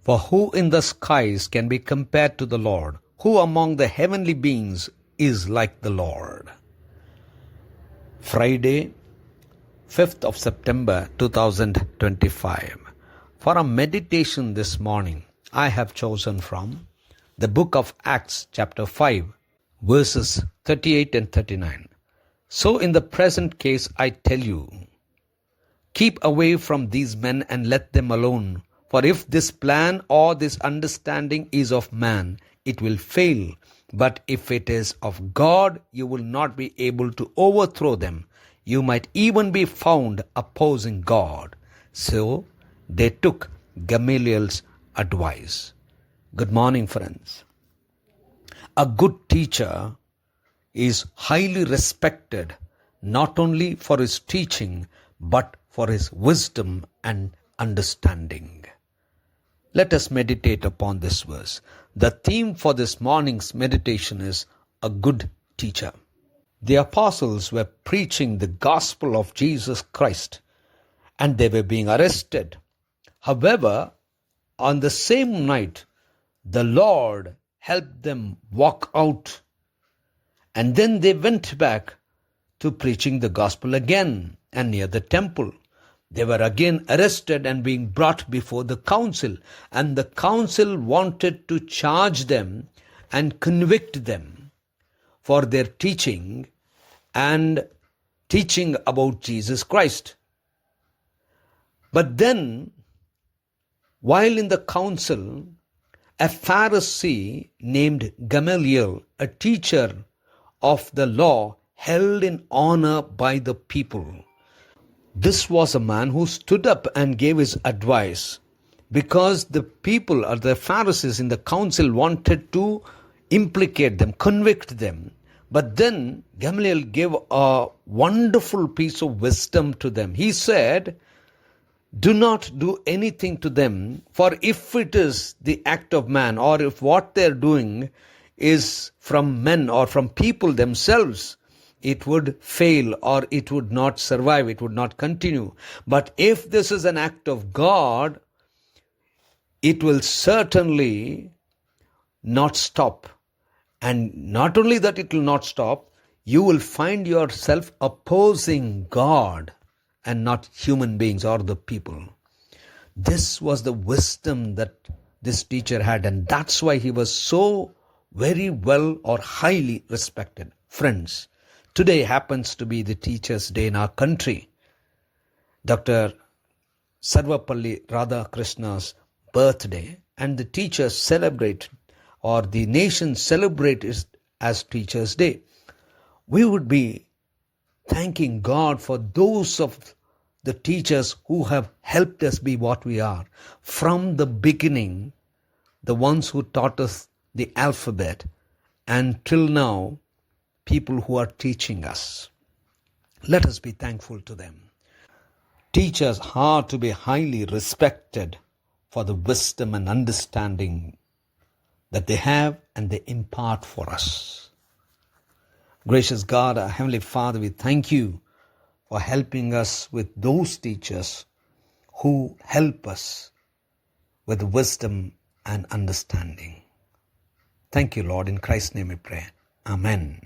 For who in the skies can be compared to the Lord? Who among the heavenly beings is like the Lord? Friday, 5th of September 2025. For a meditation this morning, I have chosen from the book of Acts chapter 5, verses 38 and 39. So in the present case I tell you, keep away from these men and let them alone. For if this plan or this understanding is of man, it will fail. But if it is of God, you will not be able to overthrow them. You might even be found opposing God. So they took Gamaliel's advice. Good morning, friends. A good teacher is highly respected not only for his teaching but for his wisdom and understanding. Let us meditate upon this verse. The theme for this morning's meditation is a good teacher. The apostles were preaching the gospel of Jesus Christ and they were being arrested. However, on the same night, the Lord helped them walk out, and then they went back to preaching the gospel again, and near the temple they were again arrested and being brought before the council, and the council wanted to charge them and convict them for their teaching and teaching about Jesus Christ. But then, while in the council, a Pharisee named Gamaliel, a teacher of the law, held in honor by the people. This was a man who stood up and gave his advice because the people or the Pharisees in the council wanted to implicate them, convict them. But then Gamaliel gave a wonderful piece of wisdom to them. He said, do not do anything to them, for if it is the act of man, or if what they're doing is from men or from people themselves, it would fail or it would not survive, it would not continue. But if this is an act of God, it will certainly not stop. And not only that it will not stop, you will find yourself opposing God and not human beings or the people. This was the wisdom that this teacher had, and that's why he was so very well or highly respected. Friends, today happens to be the Teachers' Day in our country. Dr. Sarvapalli Radhakrishna's birthday, and the teachers celebrate, or the nation celebrate it as Teachers' Day. We would be thanking God for those of the teachers who have helped us be what we are. From the beginning, the ones who taught us the alphabet, and till now, people who are teaching us. Let us be thankful to them. Teachers are to be highly respected for the wisdom and understanding that they have and they impart for us. Gracious God, our Heavenly Father, we thank you for helping us with those teachers who help us with wisdom and understanding. Thank you, Lord. In Christ's name we pray. Amen.